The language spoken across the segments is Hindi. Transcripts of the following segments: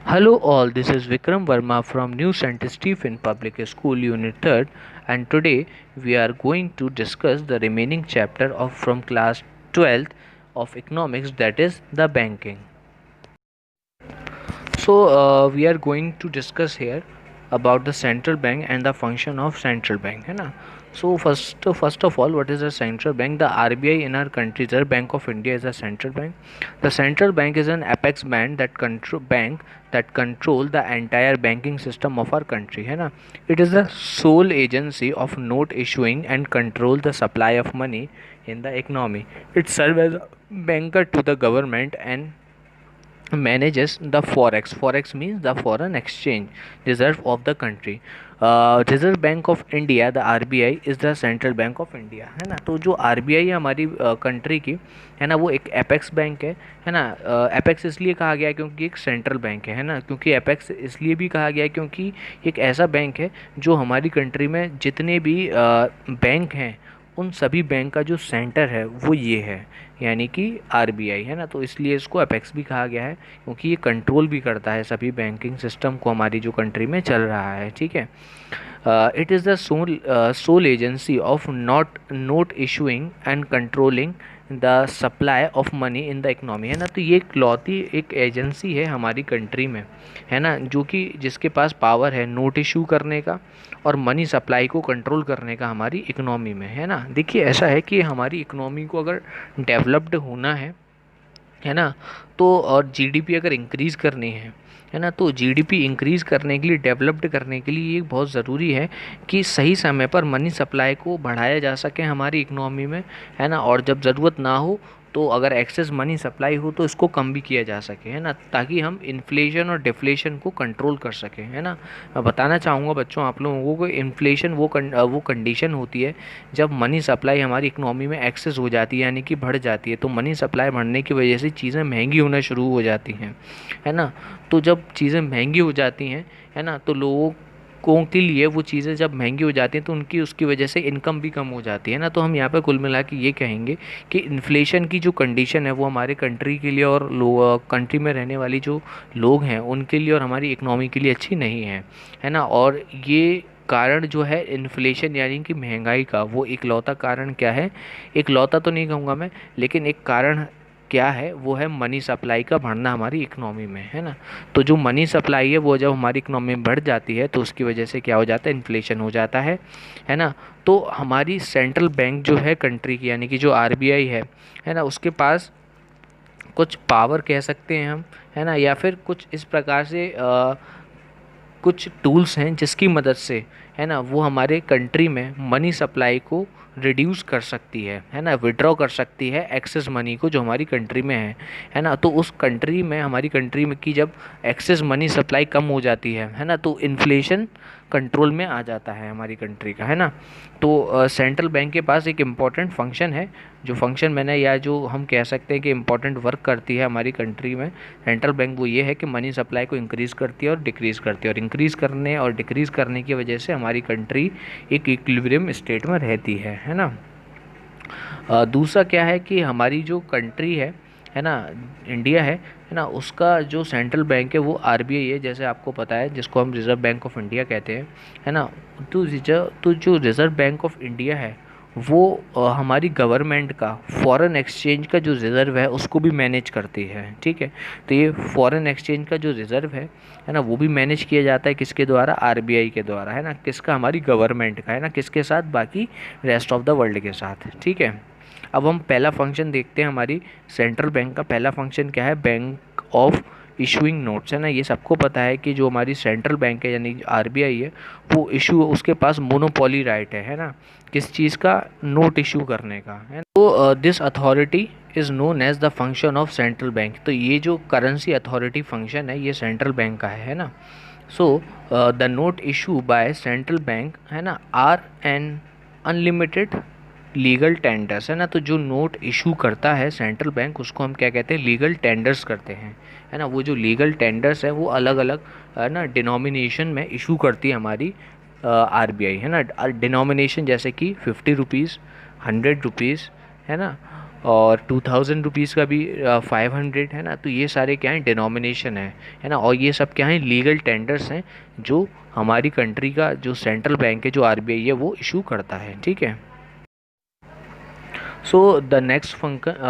Hello all, this is Vikram Verma from New St. Stephen Public School Unit 3rd, and today we are going to discuss the remaining chapter of from class 12th of economics, that is the banking. We are going to discuss here about the central bank and the function of central bank, है ना. First of all, what is a central bank? The RBI in our country, the Bank of India, is a central bank. The central bank is an apex bank that control the entire banking system of our country, है ना. It is the sole agency of note issuing and control the supply of money in the economy. It serves as a banker to the government and manages the forex. Forex means the foreign exchange reserve of the country. Reserve bank of India, the RBI is the central bank of India, है ना. तो जो आरबीआई है हमारी कंट्री की, है ना, वो एक एपेक्स बैंक है ना. एपेक्स इसलिए कहा गया है क्योंकि एक सेंट्रल बैंक है ना. क्योंकि एपेक्स इसलिए भी कहा गया है क्योंकि एक ऐसा बैंक है जो हमारी कंट्री में जितने भी बैंक हैं उन सभी बैंक का जो सेंटर है वो ये है, यानी कि आरबीआई, है ना. तो इसलिए इसको अपेक्स भी कहा गया है क्योंकि ये कंट्रोल भी करता है सभी बैंकिंग सिस्टम को हमारी जो कंट्री में चल रहा है, ठीक है. It is the sole agency of note issuing and controlling the supply of money in the economy, है ना. तो ये इकलौती एक एजेंसी है हमारी कंट्री में, है ना, जो कि जिसके पास पावर है नोट इशू करने का और मनी सप्लाई को कंट्रोल करने का हमारी इकनॉमी में, है ना. देखिए ऐसा है कि हमारी इकनॉमी को अगर डेवलप्ड होना है ना, तो और जीडीपी अगर इंक्रीज़ करनी है ना, तो जीडीपी इंक्रीज़ करने के लिए, डेवलप्ड करने के लिए ये बहुत ज़रूरी है कि सही समय पर मनी सप्लाई को बढ़ाया जा सके हमारी इकनॉमी में, है ना. और जब ज़रूरत ना हो तो अगर एक्सेस मनी सप्लाई हो तो इसको कम भी किया जा सके, है ना, ताकि हम इन्फ्लेशन और डिफ्लेशन को कंट्रोल कर सकें, है ना. मैं बताना चाहूँगा बच्चों आप लोगों को, इन्फ्लेशन वो कंडीशन होती है जब मनी सप्लाई हमारी इकनॉमी में एक्सेस हो जाती है, यानी कि बढ़ जाती है. तो मनी सप्लाई बढ़ने की वजह से चीज़ें महंगी होना शुरू हो जाती हैं, है ना. तो जब चीज़ें महंगी हो जाती हैं, है ना, तो लोगों के लिए वो चीज़ें जब महंगी हो जाती हैं तो उनकी उसकी वजह से इनकम भी कम हो जाती है ना. तो हम यहाँ पे कुल मिला के ये कहेंगे कि इन्फ्लेशन की जो कंडीशन है वो हमारे कंट्री के लिए और कंट्री में रहने वाली जो लोग हैं उनके लिए और हमारी इकनॉमी के लिए अच्छी नहीं है ना. और ये कारण जो है इन्फ्लेशन यानी कि महंगाई का, वो इकलौता कारण क्या है, इकलौता तो नहीं कहूँगा मैं, लेकिन एक कारण क्या है वो है मनी सप्लाई का बढ़ना हमारी इकनॉमी में, है ना. तो जो मनी सप्लाई है वो जब हमारी इकनॉमी में बढ़ जाती है तो उसकी वजह से क्या हो जाता है, इन्फ्लेशन हो जाता है ना. तो हमारी सेंट्रल बैंक जो है कंट्री की, यानी कि जो आरबीआई है ना, उसके पास कुछ पावर कह सकते हैं हम, है ना, या फिर कुछ इस प्रकार से कुछ टूल्स हैं जिसकी मदद से, है ना, वो हमारे कंट्री में मनी सप्लाई को रिड्यूस कर सकती है ना, विड्रॉ कर सकती है एक्सेस मनी को जो हमारी कंट्री में है ना. तो उस कंट्री में, हमारी कंट्री में की जब एक्सेस मनी सप्लाई कम हो जाती है ना, तो इन्फ्लेशन कंट्रोल में आ जाता है हमारी कंट्री का, है ना. तो सेंट्रल बैंक के पास एक इम्पॉर्टेंट फंक्शन है, जो फंक्शन मैंने, या जो हम कह सकते हैं कि इम्पॉर्टेंट वर्क करती है हमारी कंट्री में सेंट्रल बैंक, वो ये है कि मनी सप्लाई को इंक्रीज़ करती है और डिक्रीज़ करती है. और इंक्रीज़ करने और डिक्रीज़ करने की वजह से हमारी कंट्री एक इक्विलिब्रियम स्टेट में रहती है ना. दूसरा क्या है कि हमारी जो कंट्री है ना, इंडिया है ना, उसका जो सेंट्रल बैंक है वो आरबीआई है, जैसे आपको पता है, जिसको हम रिज़र्व बैंक ऑफ इंडिया कहते हैं, है ना. तो जो रिज़र्व बैंक ऑफ इंडिया है वो हमारी गवर्नमेंट का फॉरेन एक्सचेंज का जो रिज़र्व है उसको भी मैनेज करती है, ठीक है. तो ये फॉरेन एक्सचेंज का जो रिज़र्व है ना, वो भी मैनेज किया जाता है किसके द्वारा, आरबीआई के द्वारा, है ना. किसका, हमारी गवर्नमेंट का, है ना. किसके साथ, बाकी रेस्ट ऑफ द वर्ल्ड के साथ, ठीक है. अब हम पहला फंक्शन देखते हैं, हमारी सेंट्रल बैंक का पहला फंक्शन क्या है, बैंक ऑफ इशूइंग नोट्स, है ना. ये सबको पता है कि जो हमारी सेंट्रल बैंक है यानी आरबीआई है, वो इशू, उसके पास मोनोपोली राइट है ना, किस चीज़ का, नोट इशू करने का, है. तो this authority is known as the function of central bank. तो ये जो करेंसी अथॉरिटी फंक्शन है ये सेंट्रल बैंक का है ना. So the note issue by central bank, है ना, are an unlimited legal tenders, है ना. तो जो नोट इशू करता है सेंट्रल बैंक उसको हम क्या कहते हैं, लीगल टेंडर्स करते हैं, है ना. वो जो लीगल टेंडर्स है वो अलग अलग, है ना, डिनोमिनेशन में इशू करती है हमारी आरबीआई, है ना. डिनोमिनेशन जैसे कि 50 रुपीज़, 100 रुपीज़, है ना, और 2000 रुपीज़ का भी 500 है ना। तो ये सारे क्या हैं, डिनोमिनेशन है ना। और ये सब क्या हैं, लीगल टेंडर्स हैं जो हमारी कंट्री का जो सेंट्रल बैंक है, जो आरबीआई है, वो इशू करता है, ठीक है। So the next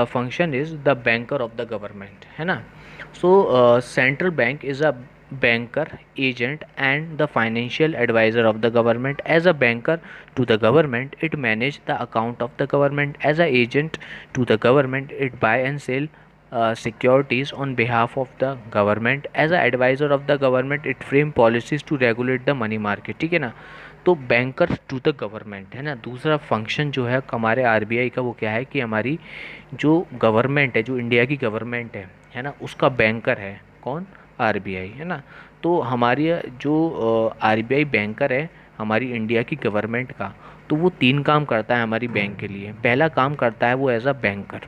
function is the banker of the government, है ना। सो central bank is a banker, agent and the financial advisor of the government. As a banker to the government, it manage the account of the government. As a agent to the government, it buy and sell securities on behalf of the government. As a advisor of the government, it frame policies to regulate the money market, ठीक है ना। तो बैंकर टू द गवर्नमेंट, है ना। दूसरा फंक्शन जो है हमारे आरबीआई का, वो क्या है कि हमारी जो गवर्नमेंट है, जो इंडिया की गवर्नमेंट है ना, उसका बैंकर है कौन, आरबीआई, है ना। तो हमारी जो आरबीआई बैंकर है हमारी इंडिया की गवर्नमेंट का, तो वो 3 काम करता है हमारी बैंक के लिए। पहला काम करता है वो एज अ बैंकर।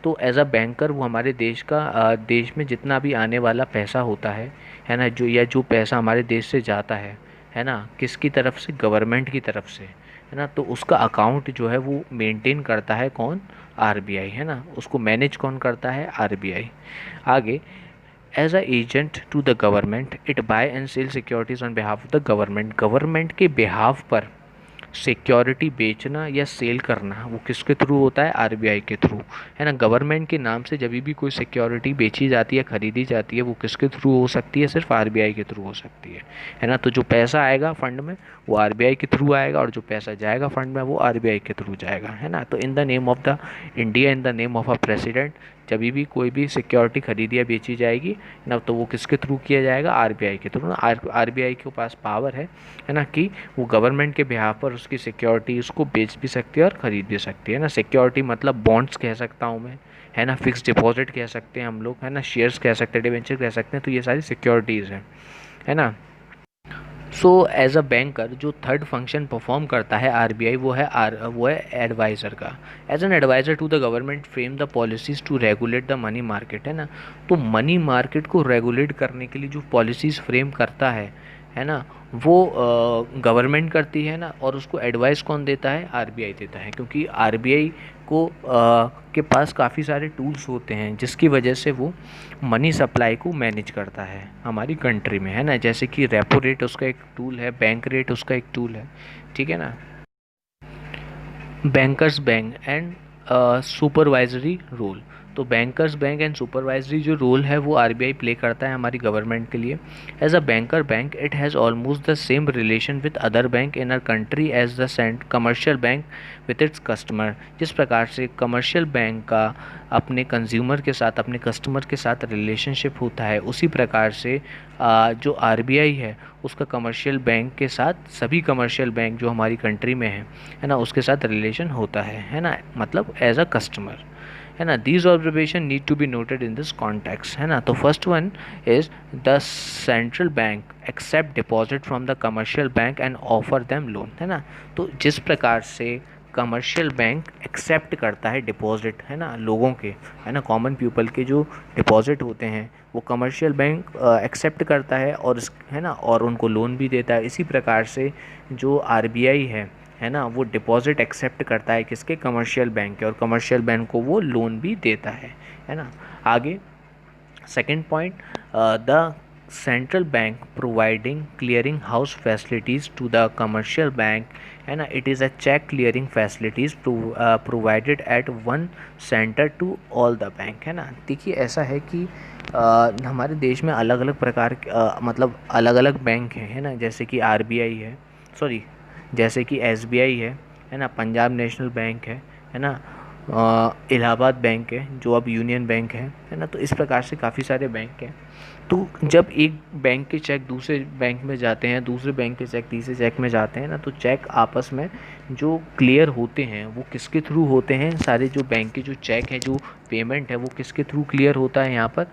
तो एज अ बैंकर वो हमारे देश का देश में जितना भी आने वाला पैसा होता है ना, जो या जो पैसा हमारे देश से जाता है ना, किसकी तरफ से, गवर्नमेंट की तरफ से, है ना। तो उसका अकाउंट जो है वो मेंटेन करता है कौन, आरबीआई, है ना। उसको मैनेज कौन करता है, आरबीआई। आगे, as a agent to the government, it buy and sell securities on behalf of the government. Government के बिहाफ पर सिक्योरिटी बेचना या सेल करना वो किसके थ्रू होता है, आरबीआई के थ्रू, है ना। गवर्नमेंट के नाम से जब भी कोई सिक्योरिटी बेची जाती है, खरीदी जाती है, वो किसके थ्रू हो सकती है, सिर्फ आरबीआई के थ्रू हो सकती है ना। तो जो पैसा आएगा फंड में वो आरबीआई के थ्रू आएगा, और जो पैसा जाएगा फंड में वो आरबीआई के थ्रू जाएगा, है ना। तो in the name of the India, in the name of a president, जब भी कोई भी सिक्योरिटी खरीदी या बेची जाएगी ना, तो वो किसके थ्रू किया जाएगा, आरबीआई के थ्रू। आरबीआई के पास पावर है ना, कि वो गवर्नमेंट के बिहाफ पर उसकी सिक्योरिटी उसको बेच भी सकती है और ख़रीद भी सकती है ना। सिक्योरिटी मतलब बॉन्ड्स कह सकता हूँ मैं, है ना। फिक्स डिपॉजिट कह सकते हैं हम लोग, है ना। शेयर्स कह सकते हैं, डिवेंचर कह सकते हैं। तो ये सारी सिक्योरिटीज़ हैं, है ना। सो एज अ बैंकर जो थर्ड फंक्शन परफॉर्म करता है आरबीआई, वो है एडवाइज़र का। As an advisor to the government frame the policies to regulate the money market, है ना। तो मनी मार्केट को रेगुलेट करने के लिए जो पॉलिसीज़ फ्रेम करता है ना, वो गवर्नमेंट करती है ना। और उसको एडवाइस कौन देता है, आरबीआई देता है। क्योंकि आरबीआई को के पास काफ़ी सारे टूल्स होते हैं जिसकी वजह से वो मनी सप्लाई को मैनेज करता है हमारी कंट्री में, है ना। जैसे कि रेपो रेट उसका एक टूल है, बैंक रेट उसका एक टूल है, ठीक है ना। Bankers bank and supervisory role. तो बैंकर्स बैंक एंड सुपरवाइजरी जो रोल है वो आरबीआई प्ले करता है हमारी गवर्नमेंट के लिए। As a banker bank it has almost the same relation with other bank in our country as the commercial bank with its customer. जिस प्रकार से कमर्शियल बैंक का अपने कंज्यूमर के साथ, अपने कस्टमर के साथ रिलेशनशिप होता है, उसी प्रकार से जो आरबीआई है उसका कमर्शियल बैंक के साथ, सभी कमर्शियल बैंक जो हमारी कंट्री में है ना, उसके साथ रिलेशन होता है ना। मतलब एज अ कस्टमर, है ना। These observation need to be noted in this context, है ना। तो first one is the central bank accept deposit from the commercial bank and offer them loan, है ना। तो जिस प्रकार से कमर्शियल बैंक एक्सेप्ट करता है डिपॉजिट, है ना, लोगों के, है ना, कॉमन पीपल के जो डिपॉजिट होते हैं वो कमर्शियल बैंक एक्सेप्ट करता है, और है ना, और उनको लोन भी देता है। इसी प्रकार से जो आरबीआई है ना, वो डिपॉजिट एक्सेप्ट करता है किसके, कमर्शियल बैंक के, और कमर्शियल बैंक को वो लोन भी देता है ना। आगे second point, the central bank providing clearing house facilities to the commercial bank, है ना। It is a cheque clearing facilities provided at one centre to all the bank, है ना। देखिए ऐसा है कि हमारे देश में अलग अलग प्रकार मतलब अलग अलग बैंक हैं, है ना। जैसे कि आरबीआई है, सॉरी, जैसे कि एसबीआई है ना, पंजाब नेशनल बैंक है ना, इलाहाबाद बैंक है जो अब यूनियन बैंक है ना। तो इस प्रकार से काफ़ी सारे बैंक हैं। तो जब एक बैंक के चेक दूसरे बैंक में जाते हैं, दूसरे बैंक के चेक तीसरे चेक में जाते हैं ना, तो चेक आपस में जो क्लियर होते हैं वो किसके थ्रू होते हैं, सारे जो बैंक के जो चेक हैं, जो पेमेंट है वो किसके थ्रू क्लियर होता है यहाँ पर,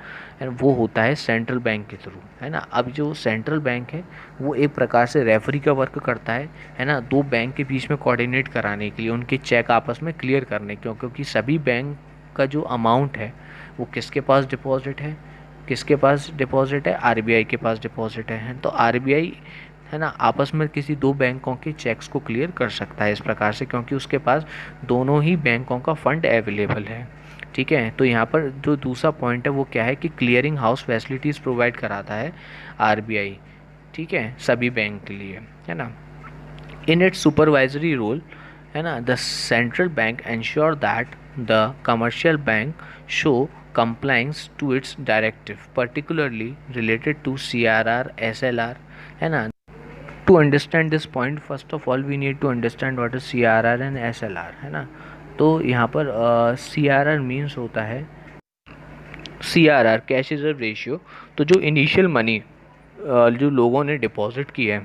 वो होता है सेंट्रल बैंक के थ्रू, है ना। अब जो सेंट्रल बैंक है वो एक प्रकार से रेफरी का वर्क करता है ना, दो बैंक के बीच में कोऑर्डिनेट कराने के लिए, उनके चेक आपस में क्लियर करने के, क्योंकि सभी बैंक का जो अमाउंट है वो किसके पास डिपॉजिट है, किसके पास डिपॉजिट है, आरबीआई के पास डिपॉजिट है। तो आरबीआई, है ना, आपस में किसी दो बैंकों के चेक्स को क्लियर कर सकता है इस प्रकार से, क्योंकि उसके पास दोनों ही बैंकों का फंड अवेलेबल है। ठीक है, तो यहाँ पर जो दूसरा पॉइंट है वो क्या है कि क्लियरिंग हाउस फैसिलिटीज़ प्रोवाइड कराता है आरबीआई, ठीक है, सभी बैंक के लिए, है ना। इन इट्स सुपरवाइजरी रोल, है ना, the central bank ensure that the commercial bank show compliance to its directive, particularly related to CRR, SLR, है ना। To understand this point, first of all we need to understand what is CRR and SLR, है ना। तो यहाँ पर CRR मीन्स होता है, CRR कैश रिजर्व रेशियो, तो जो इनिशियल मनी जो लोगों ने डिपॉजिट की है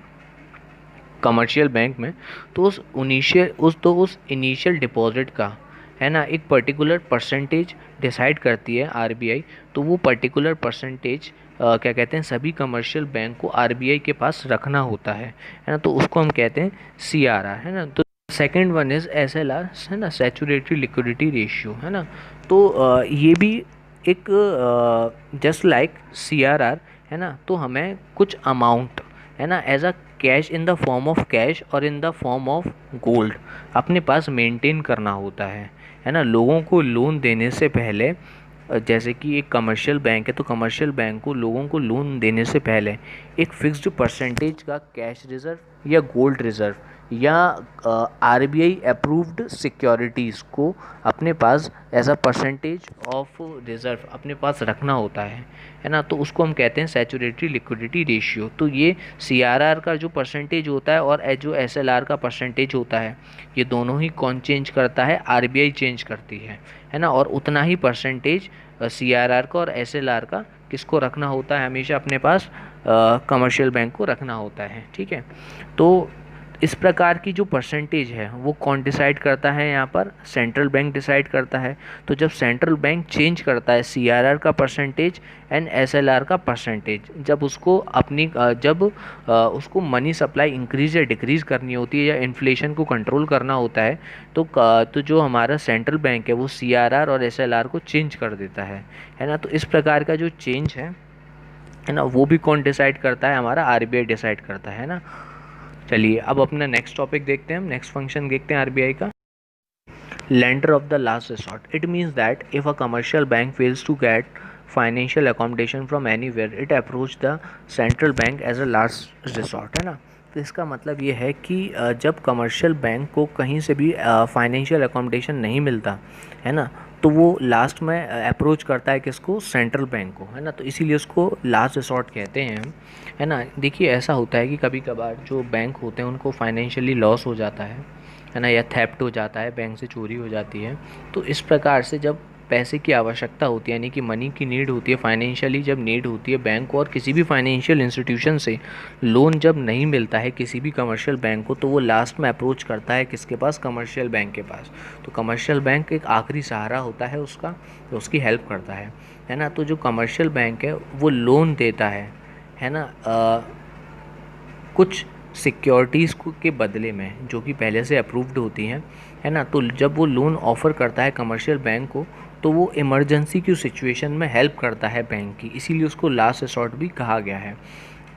कमर्शियल बैंक में, तो उस इनिशियल डिपॉजिट का, है ना, एक पर्टिकुलर परसेंटेज डिसाइड करती है आरबीआई। तो वो पर्टिकुलर परसेंटेज क्या कहते हैं, सभी कमर्शियल बैंक को आरबीआई के पास रखना होता है ना, तो उसको हम कहते हैं सीआरआर, है ना। तो सेकंड वन इज़ एसएलआर, है ना, सैचुरेटरी लिक्विडिटी रेशियो, है ना। तो ये भी एक जस्ट लाइक सीआरआर, है ना, तो हमें कुछ अमाउंट, है ना, as a cash in the form of cash और in the form of gold अपने पास मेंटेन करना होता है ना। लोगों को लोन देने से पहले, जैसे कि एक कमर्शियल बैंक है, तो कमर्शियल बैंक को लोगों को लोन देने से पहले एक फिक्स्ड परसेंटेज का कैश रिज़र्व या गोल्ड रिज़र्व या आरबीआई अप्रूव्ड सिक्योरिटीज़ को अपने पास as a percentage of reserve अपने पास रखना होता है ना। तो उसको हम कहते हैं सैचुरेटरी लिक्विडिटी रेशियो। तो ये सीआरआर का जो परसेंटेज होता है और जो एसएलआर का परसेंटेज होता है, ये दोनों ही कौन चेंज करता है, आरबीआई चेंज करती है ना। और उतना ही परसेंटेज सीआरआर का और एसएलआर का किसको रखना होता है, हमेशा अपने पास कमर्शियल बैंक को रखना होता है, ठीक है। तो इस प्रकार की जो परसेंटेज है वो कौन डिसाइड करता है, यहाँ पर सेंट्रल बैंक डिसाइड करता है। तो जब सेंट्रल बैंक चेंज करता है सीआरआर का परसेंटेज एंड एसएलआर का परसेंटेज, जब उसको उसको मनी सप्लाई इंक्रीज या डिक्रीज़ करनी होती है या इन्फ्लेशन को कंट्रोल करना होता है, तो जो हमारा सेंट्रल बैंक है वो सीआरआर और एसएलआर को चेंज कर देता है ना। तो इस प्रकार का जो चेंज है ना, वो भी कौन डिसाइड करता है, हमारा आरबीआई डिसाइड करता है ना। चलिए अब अपना नेक्स्ट टॉपिक देखते हैं, हम नेक्स्ट फंक्शन देखते हैं आरबीआई का। Lender of the last resort, it means that if a commercial bank fails to get financial accommodation from anywhere, it approach the central bank as a last resort, है ना। तो इसका मतलब ये है कि जब कमर्शियल बैंक को कहीं से भी फाइनेंशियल अकोमोडेशन नहीं मिलता, है ना, तो वो लास्ट में अप्रोच करता है किसको, सेंट्रल बैंक को, है ना। तो इसीलिए उसको लास्ट रिसॉर्ट कहते हैं हम, है ना। देखिए ऐसा होता है कि कभी कभार जो बैंक होते हैं उनको फाइनेंशियली लॉस हो जाता है ना, या थेफ्ट हो जाता है, बैंक से चोरी हो जाती है। तो इस प्रकार से जब पैसे की आवश्यकता होती है, यानी कि मनी की नीड होती है, फाइनेंशियली जब नीड होती है बैंक को और किसी भी फाइनेंशियल इंस्टीट्यूशन से लोन जब नहीं मिलता है किसी भी कमर्शियल बैंक को, तो वो लास्ट में अप्रोच करता है किसके पास, कमर्शियल बैंक के पास। तो कमर्शियल बैंक एक आखिरी सहारा होता है उसका, तो उसकी हेल्प करता है ना। तो जो कमर्शियल बैंक है वो लोन देता है ना, कुछ सिक्योरिटीज़ के बदले में जो कि पहले से अप्रूव्ड होती हैं, है ना। तो जब वो लोन ऑफ़र करता है कमर्शियल बैंक को, तो वो इमरजेंसी की सिचुएशन में हेल्प करता है बैंक की, इसीलिए उसको लास्ट रिसॉर्ट भी कहा गया है।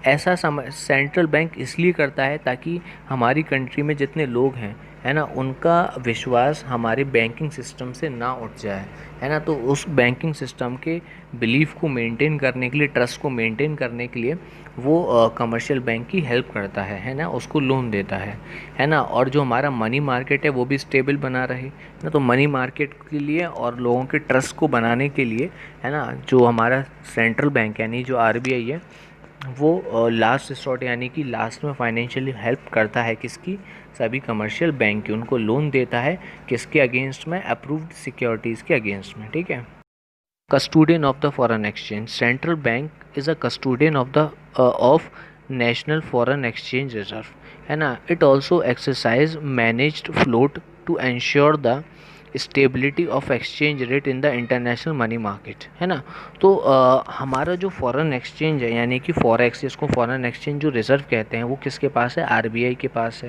ऐसा सेंट्रल बैंक इसलिए करता है ताकि हमारी कंट्री में जितने लोग हैं, है ना, उनका विश्वास हमारे बैंकिंग सिस्टम से ना उठ जाए, है ना। तो उस बैंकिंग सिस्टम के बिलीफ को मेंटेन करने के लिए, ट्रस्ट को मेंटेन करने के लिए वो कमर्शियल बैंक की हेल्प करता है ना, उसको लोन देता है ना। और जो हमारा मनी मार्केट है वो भी स्टेबल बना रहे ना, तो मनी मार्केट के लिए और लोगों के ट्रस्ट को बनाने के लिए, है ना, जो हमारा सेंट्रल बैंक यानी जो आरबीआई है वो लास्ट रिसॉर्ट यानी कि लास्ट में फाइनेंशियली हेल्प करता है किसकी, सभी कमर्शियल बैंक की, उनको लोन देता है किसके अगेंस्ट में, अप्रूव्ड सिक्योरिटीज़ के अगेंस्ट में, ठीक है। Custodian of the foreign exchange, central bank is a custodian of national foreign exchange reserve, है ना। It also exercise managed float to ensure the stability of exchange rate in the international money market, है ना। तो हमारा जो फॉरेन एक्सचेंज है यानी कि फॉरेक्स, जिसको फॉरेन एक्सचेंज जो रिज़र्व कहते हैं, वो किसके पास है, आरबीआई के पास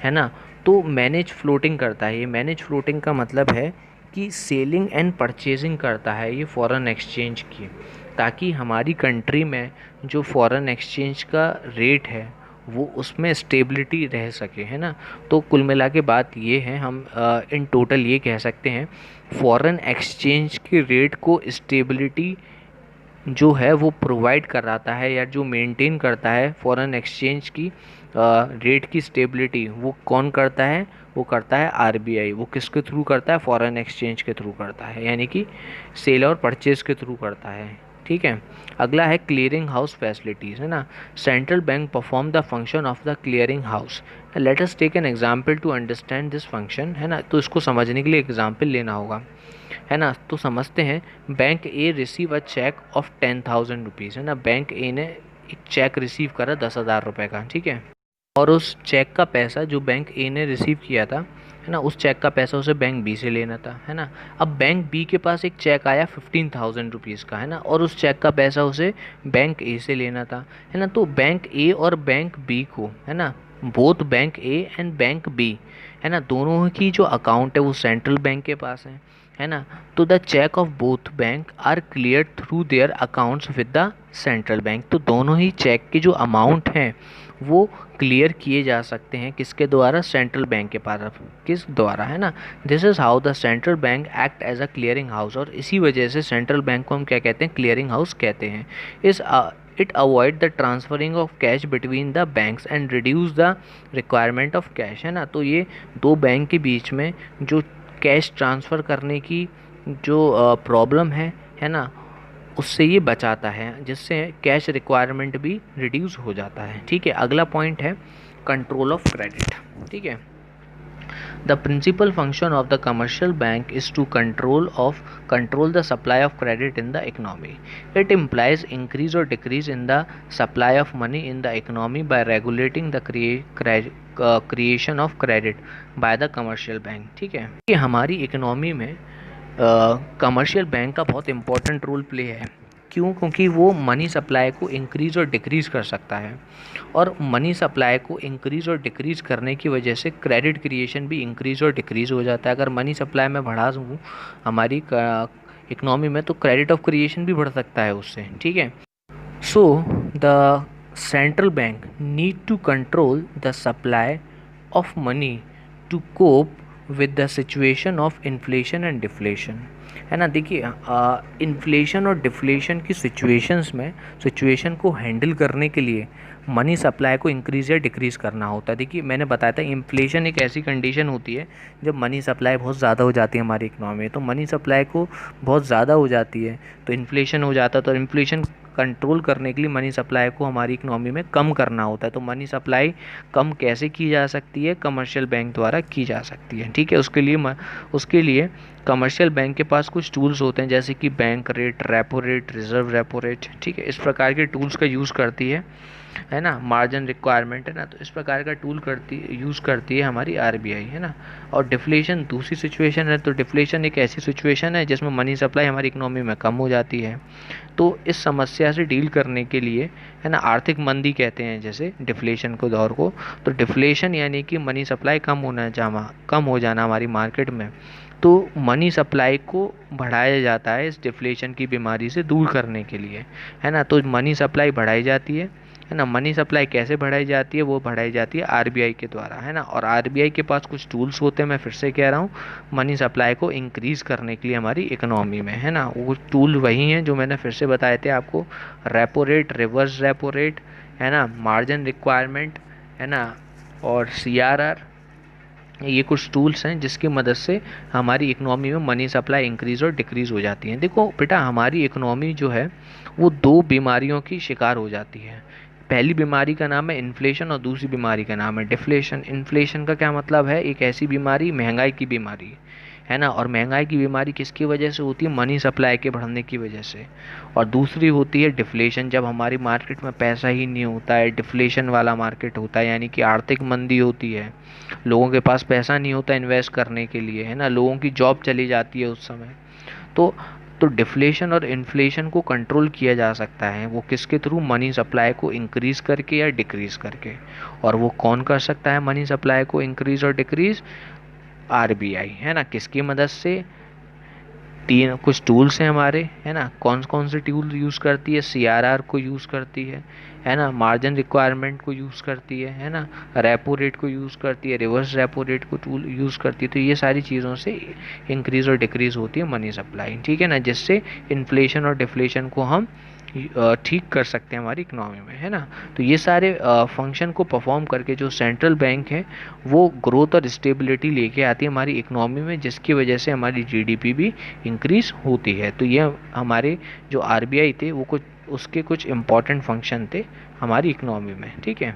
है ना। तो मैनेज फ्लोटिंग करता है, ये मैनेज फ्लोटिंग का मतलब है कि सेलिंग एंड परचेजिंग करता है ये फॉरेन एक्सचेंज की, ताकि हमारी कंट्री में जो फॉरेन एक्सचेंज का रेट है वो उसमें स्टेबिलिटी रह सके, है ना। तो कुल मिला के बात ये है, हम इन टोटल ये कह सकते हैं फॉरेन एक्सचेंज के रेट को स्टेबिलिटी जो है वो प्रोवाइड कराता है या जो मेंटेन करता है फॉरेन एक्सचेंज की रेट की स्टेबिलिटी, वो कौन करता है? वो करता है आरबीआई। वो किसके थ्रू करता है? फॉरेन एक्सचेंज के थ्रू करता है, यानी कि सेल और परचेज के थ्रू करता है। ठीक है। अगला है क्लियरिंग हाउस फैसिलिटीज़, है ना। Central bank perform the function of the clearing house. Let us take an example to understand this function, है ना। तो इसको समझने के लिए एग्जाम्पल लेना होगा, है ना। तो समझते हैं, bank A receive a cheque of 10,000 rupees, है ना। बैंक ए ने एक चेक रिसीव करा 10,000 रुपये का, ठीक है। और उस चेक का पैसा जो बैंक ए ने रिसीव किया था, है ना, उस चेक का पैसा उसे बैंक बी से लेना था, है ना। अब बैंक बी के पास एक चेक आया 15,000 रुपीज़ का, है ना, और उस चेक का पैसा उसे बैंक ए से लेना था, है ना। तो बैंक ए और बैंक बी को, है ना, both bank A and bank B, है ना, दोनों की जो अकाउंट है वो सेंट्रल बैंक के पास है ना। तो the cheque of both bank are clear through their accounts with the central bank. तो दोनों ही चेक के जो अमाउंट हैं वो क्लियर किए जा सकते हैं किसके द्वारा? सेंट्रल बैंक के पास, किस द्वारा, है ना। This is how the central bank act as a clearing house. और इसी वजह से सेंट्रल बैंक को हम क्या कहते हैं? क्लियरिंग हाउस कहते हैं। इस it avoid the transferring of cash between the banks and reduce the requirement of cash, है ना। तो ये दो बैंक के बीच में जो कैश ट्रांसफ़र करने की जो प्रॉब्लम है ना, उससे ये बचाता है, जिससे कैश रिक्वायरमेंट भी रिड्यूस हो जाता है। ठीक है। अगला पॉइंट है कंट्रोल ऑफ क्रेडिट। ठीक है। The principal function of the commercial bank is to control the supply of credit in the economy. It implies increase और decrease in the supply of money in the economy by regulating the creation of credit by the commercial bank. ठीक है। ये हमारी इकोनॉमी में कमर्शियल बैंक का बहुत इंपॉर्टेंट रोल प्ले है। क्यों? क्योंकि वो मनी सप्लाई को इंक्रीज़ और डिक्रीज़ कर सकता है, और मनी सप्लाई को इंक्रीज़ और डिक्रीज़ करने की वजह से क्रेडिट क्रिएशन भी इंक्रीज़ और डिक्रीज़ हो जाता है। अगर मनी सप्लाई में बढ़ा दूँ हमारी इकनॉमी में, तो क्रेडिट ऑफ क्रिएशन भी बढ़ सकता है उससे। ठीक है। So the central bank need to control the supply of money to cope with the situation of inflation and deflation, है ना। देखिए, इन्फ्लेशन और डिफ्लेशन की सिचुएशन को हैंडल करने के लिए मनी सप्लाई को इंक्रीज़ या डिक्रीज़ करना होता है। देखिए, मैंने बताया था इन्फ्लेशन एक ऐसी कंडीशन होती है जब मनी सप्लाई बहुत ज़्यादा हो जाती है हमारी इकनॉमी में। तो मनी सप्लाई को बहुत ज़्यादा हो जाती है तो इन्फ्लेशन हो जाता है, तो इन्फ्लेशन कंट्रोल करने के लिए मनी सप्लाई को हमारी इकनॉमी में कम करना होता है। तो मनी सप्लाई कम कैसे की जा सकती है? कमर्शियल बैंक द्वारा की जा सकती है। ठीक है। उसके लिए कमर्शियल बैंक के पास कुछ टूल्स होते हैं, जैसे कि bank rate, repo rate, reserve repo rate. ठीक है। इस प्रकार के टूल्स का यूज़ करती है ना। मार्जिन रिक्वायरमेंट, है ना। तो इस प्रकार का टूल यूज़ करती है हमारी आरबीआई, है ना। और डिफ्लेशन दूसरी सिचुएशन है। तो डिफ्लेशन एक ऐसी सिचुएशन है जिसमें मनी सप्लाई हमारी इकनॉमी में कम हो जाती है। तो इस समस्या से डील करने के लिए, है ना, आर्थिक मंदी कहते हैं जैसे डिफ्लेशन को, दौर को। तो डिफ्लेशन यानी कि मनी सप्लाई कम हो जाना हमारी मार्केट में। तो मनी सप्लाई को बढ़ाया जाता है इस डिफ्लेशन की बीमारी से दूर करने के लिए, है ना। तो मनी सप्लाई बढ़ाई जाती है ना। मनी सप्लाई कैसे बढ़ाई जाती है? वो बढ़ाई जाती है आरबीआई के द्वारा, है ना। और आरबीआई के पास कुछ टूल्स होते हैं, मैं फिर से कह रहा हूँ, मनी सप्लाई को इंक्रीज़ करने के लिए हमारी इकोनॉमी में, है ना। वो टूल वही हैं जो मैंने फिर से बताए थे आपको, repo rate, reverse repo rate, है ना, मार्जिन रिक्वायरमेंट, है ना, और सीआरआर। ये कुछ टूल्स हैं जिसकी मदद से हमारी इकोनॉमी में मनी सप्लाई इंक्रीज़ और डिक्रीज़ हो जाती है। देखो बेटा, हमारी इकोनॉमी जो है वो दो बीमारियों की शिकार हो जाती है। पहली बीमारी का नाम है इन्फ्लेशन और दूसरी बीमारी का नाम है डिफ्लेशन। इन्फ्लेशन का क्या मतलब है? एक ऐसी बीमारी, महंगाई की बीमारी, है ना। और महंगाई की बीमारी किसकी वजह से होती है? मनी सप्लाई के बढ़ने की वजह से। और दूसरी होती है डिफ्लेशन, जब हमारी मार्केट में पैसा ही नहीं होता है, डिफ्लेशन वाला मार्केट होता है, यानी कि आर्थिक मंदी होती है, लोगों के पास पैसा नहीं होता इन्वेस्ट करने के लिए, है ना, लोगों की जॉब चली जाती है उस समय। तो डिफ्लेशन और इन्फ्लेशन को कंट्रोल किया जा सकता है, वो किसके थ्रू? मनी सप्लाई को इंक्रीज़ करके या डिक्रीज़ करके। और वो कौन कर सकता है मनी सप्लाई को इंक्रीज़ और डिक्रीज़? आरबीआई, है ना। किसकी मदद से? तीन कुछ टूल्स हैं हमारे, है ना, कौन कौन से टूल यूज़ करती है, सीआरआर को यूज़ करती है ना, मार्जिन रिक्वायरमेंट को यूज़ करती है ना, रेपो रेट को यूज़ करती है, रिवर्स रेपो रेट को टूल यूज़ करती है। तो ये सारी चीज़ों से इंक्रीज़ और डिक्रीज़ होती है मनी सप्लाई, ठीक है ना, जिससे इन्फ्लेशन और डिफ्लेशन को हम ठीक कर सकते हैं हमारी इकोनॉमी में, है ना। तो ये सारे फंक्शन को परफॉर्म करके जो सेंट्रल बैंक है वो ग्रोथ और स्टेबिलिटी लेके आती है हमारी इकोनॉमी में, जिसकी वजह से हमारी जीडीपी भी इंक्रीज होती है। तो ये हमारे जो आरबीआई थे वो कुछ उसके कुछ इम्पॉर्टेंट फंक्शन थे हमारी इकोनॉमी में, ठीक है।